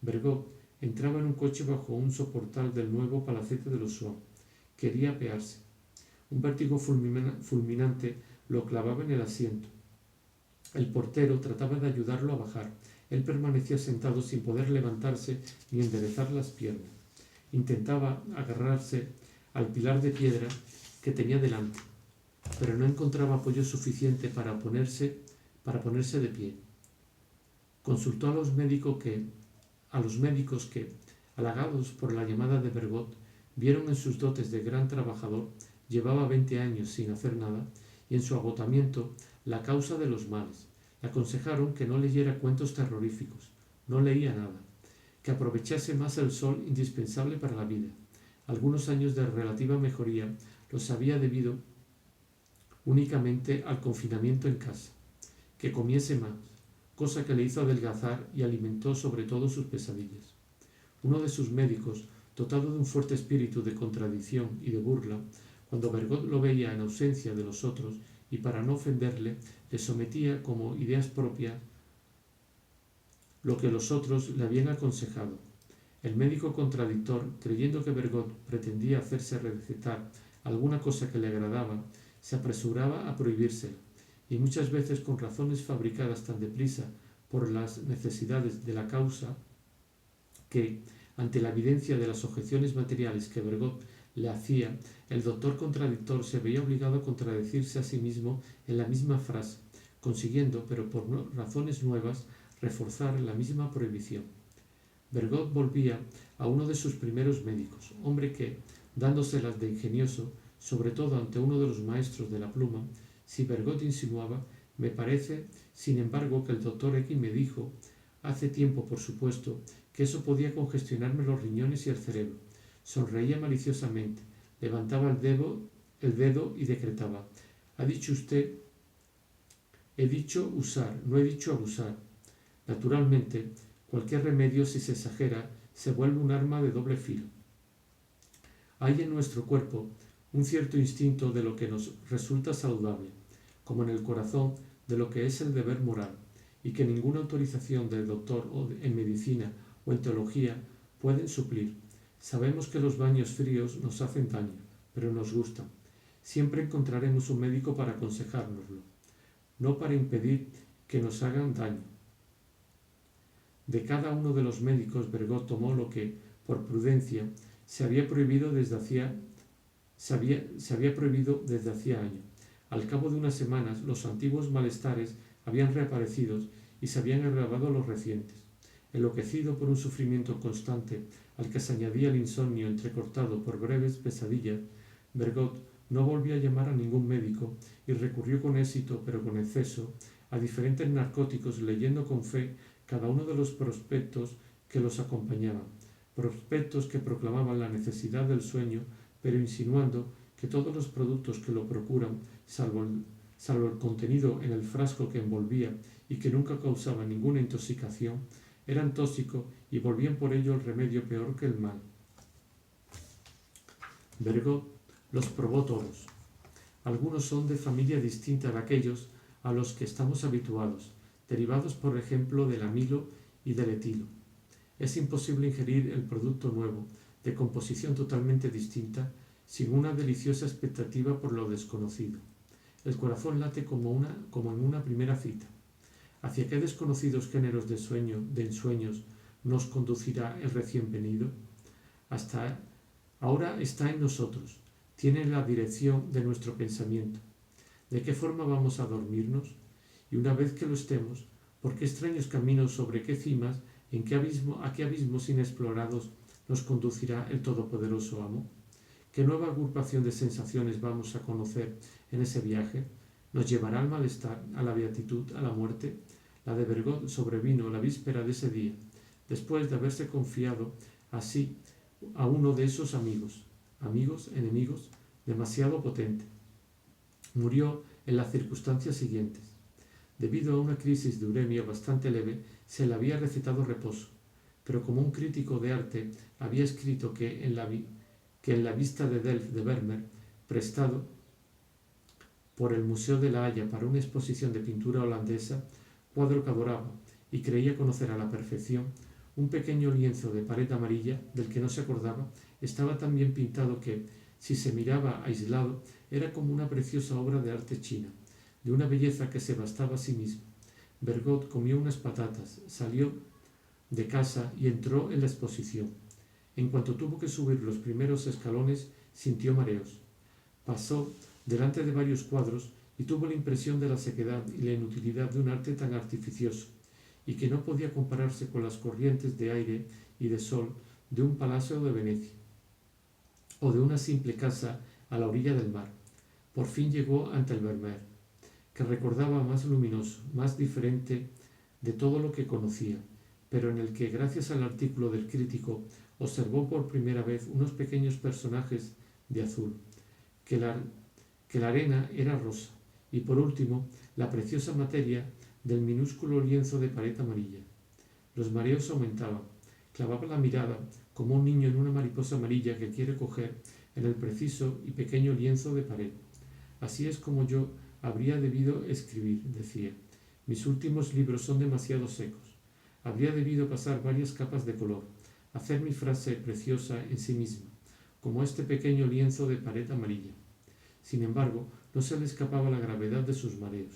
Bergotte entraba en un coche bajo un soportal del nuevo palacete de los Swann. Quería apearse. Un vértigo fulminante lo clavaba en el asiento. El portero trataba de ayudarlo a bajar. Él permanecía sentado sin poder levantarse ni enderezar las piernas. Intentaba agarrarse al pilar de piedra que tenía delante, pero no encontraba apoyo suficiente para ponerse de pie. Consultó a los médicos que, Halagados por la llamada de Bergot, vieron en sus dotes de gran trabajador, llevaba 20 años sin hacer nada, y en su agotamiento la causa de los males. Le aconsejaron que no leyera cuentos terroríficos, no leía nada, que aprovechase más el sol indispensable para la vida. Algunos años de relativa mejoría los había debido únicamente al confinamiento en casa, que comiese más, cosa que le hizo adelgazar y alimentó sobre todo sus pesadillas. Uno de sus médicos, dotado de un fuerte espíritu de contradicción y de burla, cuando Bergot lo veía en ausencia de los otros y para no ofenderle, le sometía como ideas propias lo que los otros le habían aconsejado. El médico contradictor, creyendo que Bergot pretendía hacerse recetar alguna cosa que le agradaba, se apresuraba a prohibírsela, y muchas veces con razones fabricadas tan deprisa por las necesidades de la causa que, ante la evidencia de las objeciones materiales que Bergot le hacía, el doctor contradictor se veía obligado a contradecirse a sí mismo en la misma frase, consiguiendo, pero por razones nuevas, reforzar la misma prohibición. Bergot volvía a uno de sus primeros médicos, hombre que, dándoselas de ingenioso, sobre todo ante uno de los maestros de la pluma, si Bergot insinuaba, me parece, sin embargo, que el doctor X me dijo, hace tiempo por supuesto, que eso podía congestionarme los riñones y el cerebro. Sonreía maliciosamente, levantaba el dedo y decretaba, ha dicho usted, he dicho usar, no he dicho abusar. Naturalmente, cualquier remedio, si se exagera, se vuelve un arma de doble filo. Hay en nuestro cuerpo un cierto instinto de lo que nos resulta saludable, como en el corazón de lo que es el deber moral, y que ninguna autorización del doctor en medicina o en teología pueden suplir. Sabemos que los baños fríos nos hacen daño, pero nos gustan. Siempre encontraremos un médico para aconsejárnoslo, no para impedir que nos hagan daño. De cada uno de los médicos, Bergot tomó lo que, por prudencia, se había prohibido desde hacía años. Al cabo de unas semanas, los antiguos malestares habían reaparecido y se habían agravado los recientes. Enloquecido por un sufrimiento constante, al que se añadía el insomnio entrecortado por breves pesadillas, Bergot no volvió a llamar a ningún médico y recurrió con éxito, pero con exceso, a diferentes narcóticos, leyendo con fe cada uno de los prospectos que los acompañaban, prospectos que proclamaban la necesidad del sueño, pero insinuando que todos los productos que lo procuran, salvo el contenido en el frasco que envolvía y que nunca causaban ninguna intoxicación, eran tóxicos y volvían por ello el remedio peor que el mal. Bergot los probó todos. Algunos son de familia distinta de aquellos a los que estamos habituados, derivados por ejemplo del amilo y del etilo. Es imposible ingerir el producto nuevo, de composición totalmente distinta, sin una deliciosa expectativa por lo desconocido. El corazón late como en una primera cita. ¿Hacia qué desconocidos géneros de ensueños nos conducirá el recién venido? Hasta ahora está en nosotros, tiene la dirección de nuestro pensamiento. ¿De qué forma vamos a dormirnos? Y una vez que lo estemos, ¿por qué extraños caminos, sobre qué cimas, a qué abismos inexplorados nos conducirá el todopoderoso amo? ¿Qué nueva agrupación de sensaciones vamos a conocer en ese viaje? ¿Nos llevará al malestar, a la beatitud, a la muerte? La de Bergot sobrevino la víspera de ese día, después de haberse confiado así a uno de esos enemigos, demasiado potente. Murió en las circunstancias siguientes. Debido a una crisis de uremia bastante leve, se le había recetado reposo, pero como un crítico de arte había escrito que en la vista de Delft de Vermeer, prestado por el Museo de la Haya para una exposición de pintura holandesa, cuadro que adoraba y creía conocer a la perfección, un pequeño lienzo de pared amarilla del que no se acordaba estaba tan bien pintado que, si se miraba aislado, era como una preciosa obra de arte china, de una belleza que se bastaba a sí misma. Bergot comió unas patatas, salió de casa y entró en la exposición. En cuanto tuvo que subir los primeros escalones, sintió mareos. Pasó delante de varios cuadros y tuvo la impresión de la sequedad y la inutilidad de un arte tan artificioso, y que no podía compararse con las corrientes de aire y de sol de un palacio de Venecia o de una simple casa a la orilla del mar. Por fin llegó ante el Vermeer, que recordaba más luminoso, más diferente de todo lo que conocía, pero en el que, gracias al artículo del crítico, observó por primera vez unos pequeños personajes de azul, que la arena era rosa, y por último, la preciosa materia del minúsculo lienzo de pared amarilla. Los mareos aumentaban. Clavaba la mirada como un niño en una mariposa amarilla que quiere coger en el preciso y pequeño lienzo de pared. Así es como yo habría debido escribir, decía. Mis últimos libros son demasiado secos. Habría debido pasar varias capas de color, hacer mi frase preciosa en sí misma, como este pequeño lienzo de pared amarilla. Sin embargo, no se le escapaba la gravedad de sus mareos.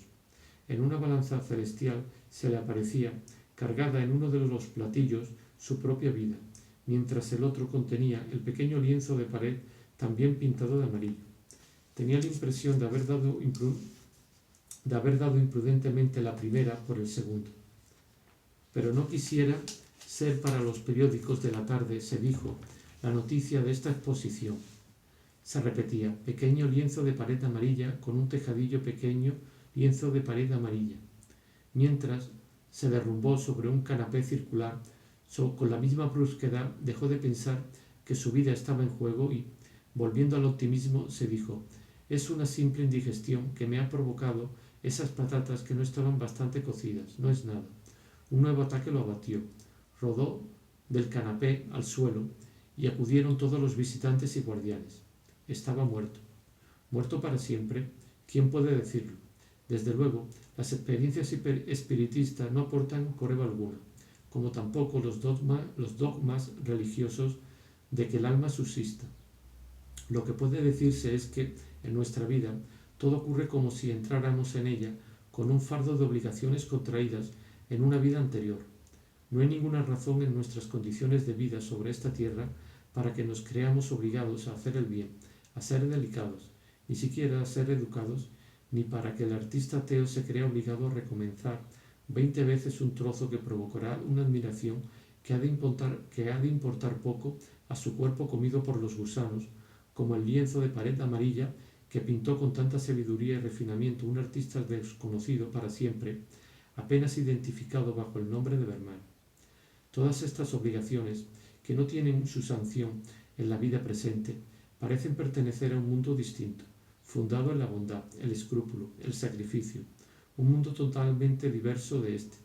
En una balanza celestial se le aparecía, cargada en uno de los platillos, su propia vida, mientras el otro contenía el pequeño lienzo de pared también pintado de amarillo. Tenía la impresión de haber dado imprudentemente la primera por el segundo. Pero no quisiera ser para los periódicos de la tarde, se dijo, la noticia de esta exposición. Se repetía, pequeño lienzo de pared amarilla con un tejadillo pequeño, lienzo de pared amarilla. Mientras se derrumbó sobre un canapé circular, con la misma brusquedad dejó de pensar que su vida estaba en juego y, volviendo al optimismo, se dijo, es una simple indigestión que me ha provocado esas patatas que no estaban bastante cocidas, no es nada. Un nuevo ataque lo abatió. Rodó del canapé al suelo y acudieron todos los visitantes y guardianes. Estaba muerto. Muerto para siempre. ¿Quién puede decirlo? Desde luego, las experiencias espiritistas no aportan prueba alguna, como tampoco los dogmas religiosos de que el alma subsista. Lo que puede decirse es que, en nuestra vida, todo ocurre como si entráramos en ella con un fardo de obligaciones contraídas en una vida anterior. No hay ninguna razón en nuestras condiciones de vida sobre esta tierra para que nos creamos obligados a hacer el bien, a ser delicados, ni siquiera a ser educados, ni para que el artista ateo se crea obligado a recomenzar 20 veces un trozo que provocará una admiración que ha de importar poco a su cuerpo comido por los gusanos, como el lienzo de pared amarilla que pintó con tanta sabiduría y refinamiento un artista desconocido para siempre, apenas identificado bajo el nombre de Vermeer. Todas estas obligaciones, que no tienen su sanción en la vida presente, parecen pertenecer a un mundo distinto, fundado en la bondad, el escrúpulo, el sacrificio, un mundo totalmente diverso de este,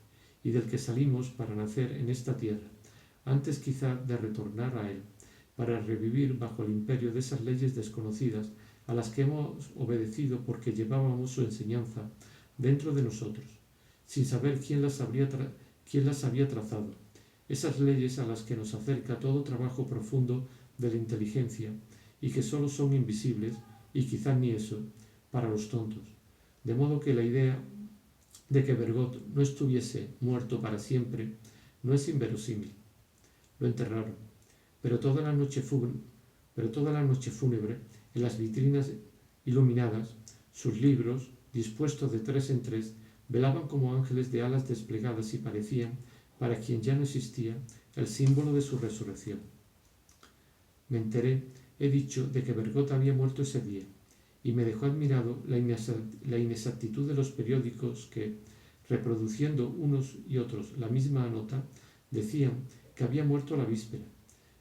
y del que salimos para nacer en esta tierra, antes quizá de retornar a él, para revivir bajo el imperio de esas leyes desconocidas a las que hemos obedecido porque llevábamos su enseñanza dentro de nosotros, sin saber quién las había trazado, esas leyes a las que nos acerca todo trabajo profundo de la inteligencia y que solo son invisibles, y quizá ni eso, para los tontos. De modo que la idea de que Bergot no estuviese muerto para siempre no es inverosímil. Lo enterraron, pero toda la noche fúnebre, en las vitrinas iluminadas, sus libros, dispuestos de 3 en 3, velaban como ángeles de alas desplegadas y parecían, para quien ya no existía, el símbolo de su resurrección. Me enteré, he dicho, de que Bergot había muerto ese día, y me dejó admirado la inexactitud de los periódicos que, reproduciendo unos y otros la misma nota, decían que había muerto la víspera,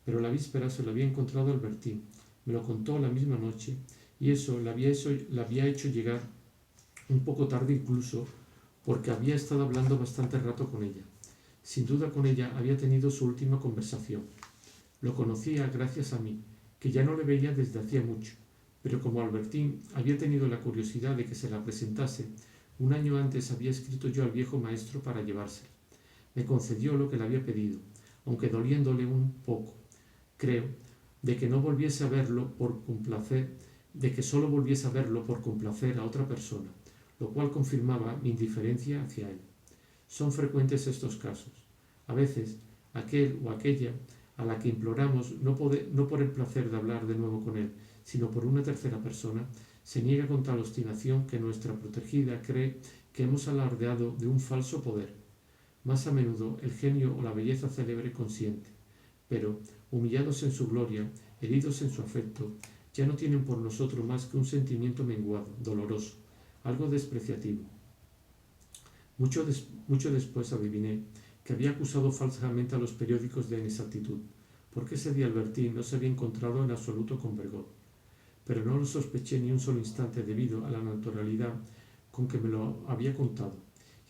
pero la víspera se lo había encontrado Albertín, me lo contó la misma noche, y eso la había hecho llegar un poco tarde incluso, porque había estado hablando bastante rato con ella. Sin duda con ella había tenido su última conversación. Lo conocía gracias a mí, que ya no le veía desde hacía mucho, pero como Albertín había tenido la curiosidad de que se la presentase, un año antes había escrito yo al viejo maestro para llevársela. Me concedió lo que le había pedido, aunque doliéndole un poco, creo, de que no volviese a verlo por complacer, de que solo volviese a verlo por complacer a otra persona, lo cual confirmaba mi indiferencia hacia él. Son frecuentes estos casos. A veces, aquel o aquella a la que imploramos, no por el placer de hablar de nuevo con él, sino por una tercera persona, se niega con tal obstinación que nuestra protegida cree que hemos alardeado de un falso poder. Más a menudo el genio o la belleza célebre consiente, pero, humillados en su gloria, heridos en su afecto, ya no tienen por nosotros más que un sentimiento menguado, doloroso, algo despreciativo. Mucho después adiviné que había acusado falsamente a los periódicos de inexactitud, porque ese día Albertín no se había encontrado en absoluto con Bergot. Pero no lo sospeché ni un solo instante debido a la naturalidad con que me lo había contado,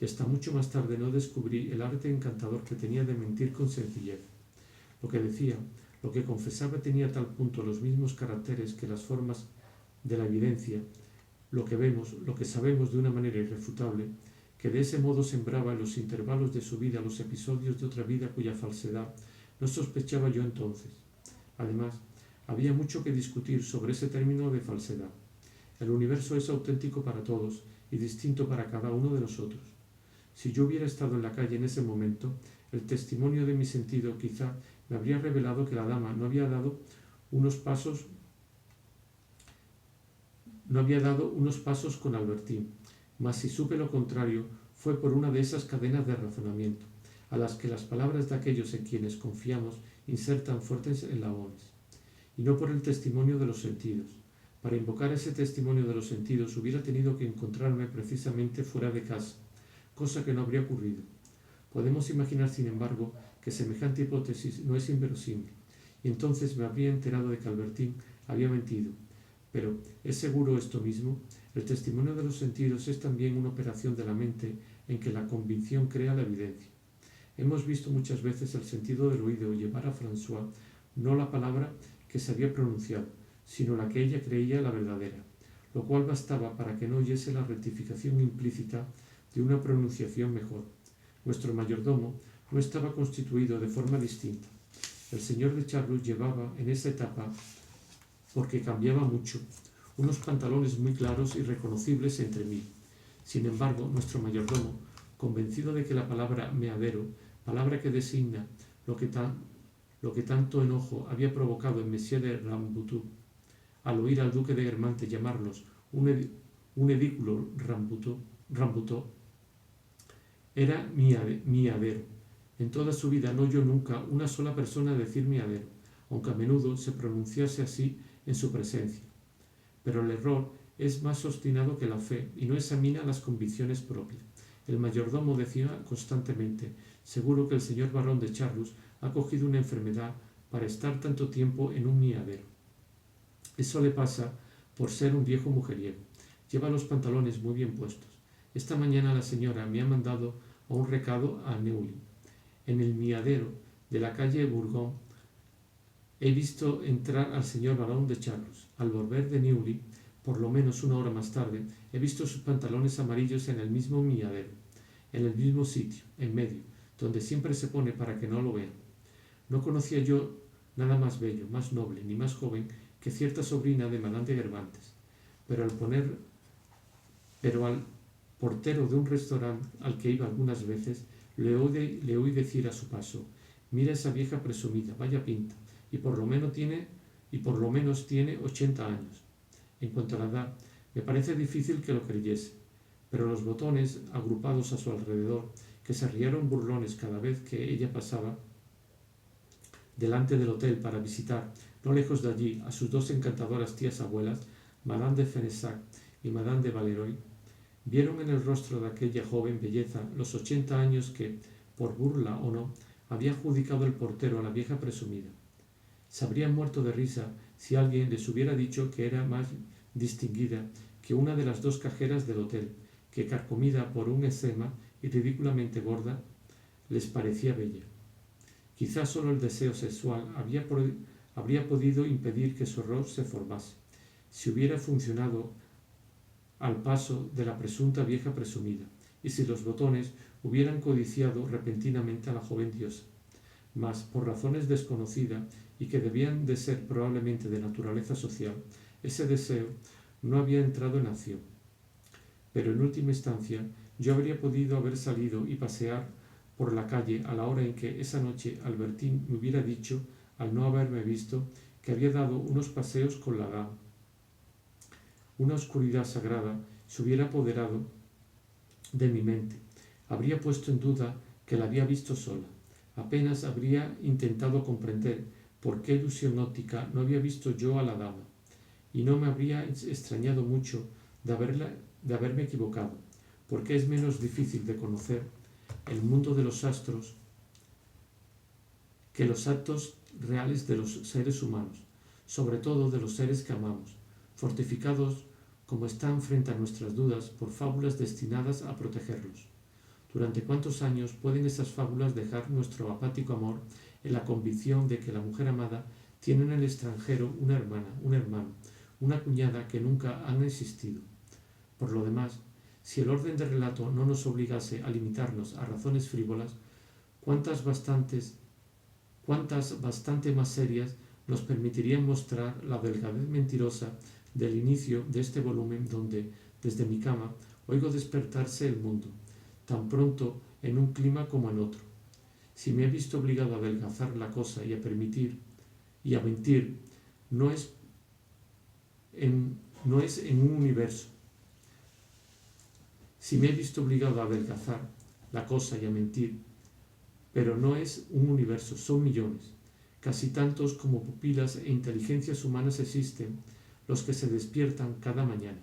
y hasta mucho más tarde no descubrí el arte encantador que tenía de mentir con sencillez. Lo que decía, lo que confesaba tenía a tal punto los mismos caracteres que las formas de la evidencia, lo que vemos, lo que sabemos de una manera irrefutable, que de ese modo sembraba en los intervalos de su vida los episodios de otra vida cuya falsedad no sospechaba yo entonces. Además, había mucho que discutir sobre ese término de falsedad. El universo es auténtico para todos y distinto para cada uno de nosotros. Si yo hubiera estado en la calle en ese momento, el testimonio de mi sentido quizá me habría revelado que la dama no había dado unos pasos con Albertín, mas si supe lo contrario, fue por una de esas cadenas de razonamiento, a las que las palabras de aquellos en quienes confiamos insertan fuertes eslabones, y no por el testimonio de los sentidos. Para invocar ese testimonio de los sentidos hubiera tenido que encontrarme precisamente fuera de casa, cosa que no habría ocurrido. Podemos imaginar, sin embargo, que semejante hipótesis no es inverosímil, y entonces me habría enterado de que Albertín había mentido. Pero, ¿es seguro esto mismo? El testimonio de los sentidos es también una operación de la mente en que la convicción crea la evidencia. Hemos visto muchas veces el sentido del oído llevar a François no la palabra que se había pronunciado, sino la que ella creía la verdadera, lo cual bastaba para que no oyese la rectificación implícita de una pronunciación mejor. Nuestro mayordomo no estaba constituido de forma distinta. El señor de Charlus llevaba en esa etapa, porque cambiaba mucho, unos pantalones muy claros y reconocibles entre mí. Sin embargo, nuestro mayordomo, convencido de que la palabra meadero, palabra que designa lo que tanto enojo había provocado en Monsieur de Rambuteau, al oír al duque de Guermantes llamarnos un edículo Rambuteau, era miadero. En toda su vida no oyó nunca una sola persona decir miadero, aunque a menudo se pronunciase así en su presencia. Pero el error es más obstinado que la fe y no examina las convicciones propias. El mayordomo decía constantemente: seguro que el señor barón de Charlus ha cogido una enfermedad para estar tanto tiempo en un miadero. Eso le pasa por ser un viejo mujeriego. Lleva los pantalones muy bien puestos. Esta mañana la señora me ha mandado a un recado a Neuilly. En el miadero de la calle Bourgogne he visto entrar al señor barón de Charlus. Al volver de Neuilly, por lo menos una hora más tarde, he visto sus pantalones amarillos en el mismo miadero, en el mismo sitio, en medio, donde siempre se pone para que no lo vean. No conocía yo nada más bello, más noble, ni más joven que cierta sobrina de Madame de Guermantes, pero al portero de un restaurante al que iba algunas veces, le oí decir a su paso: mira esa vieja presumida, vaya pinta, y por lo menos tiene 80 años. En cuanto a la edad, me parece difícil que lo creyese, pero los botones agrupados a su alrededor, que se rieron burlones cada vez que ella pasaba delante del hotel para visitar, no lejos de allí, a sus dos encantadoras tías abuelas, Madame de Fenesac y Madame de Valeroy, vieron en el rostro de aquella joven belleza los 80 años que, por burla o no, había adjudicado el portero a la vieja presumida. Se habrían muerto de risa si alguien les hubiera dicho que era más distinguida que una de las dos cajeras del hotel, que, carcomida por un eczema y ridículamente gorda, les parecía bella. Quizás solo el deseo sexual habría podido impedir que su horror se formase, si hubiera funcionado al paso de la presunta vieja presumida, y si los botones hubieran codiciado repentinamente a la joven diosa. Mas, por razones desconocidas y que debían de ser probablemente de naturaleza social, ese deseo no había entrado en acción. Pero en última instancia, yo habría podido haber salido y pasear por la calle a la hora en que esa noche Albertín me hubiera dicho, al no haberme visto, que había dado unos paseos con la dama. Una oscuridad sagrada se hubiera apoderado de mi mente. Habría puesto en duda que la había visto sola. Apenas habría intentado comprender por qué ilusión óptica no había visto yo a la dama, y no me habría extrañado mucho de haberme equivocado, porque es menos difícil de conocer el mundo de los astros que los actos reales de los seres humanos, sobre todo de los seres que amamos, fortificados como están frente a nuestras dudas por fábulas destinadas a protegerlos. ¿Durante cuántos años pueden esas fábulas dejar nuestro apático amor en la convicción de que la mujer amada tiene en el extranjero una hermana, un hermano, una cuñada que nunca han existido? Por lo demás, si el orden del relato no nos obligase a limitarnos a razones frívolas, ¿cuántas bastante más serias nos permitirían mostrar la delgadez mentirosa del inicio de este volumen donde, desde mi cama, oigo despertarse el mundo, tan pronto en un clima como en otro? Si me he visto obligado a adelgazar la cosa y a permitir y a mentir, no es en un universo. Si me he visto obligado a adelgazar la cosa y a mentir, pero no es un universo, son millones, casi tantos como pupilas e inteligencias humanas existen los que se despiertan cada mañana.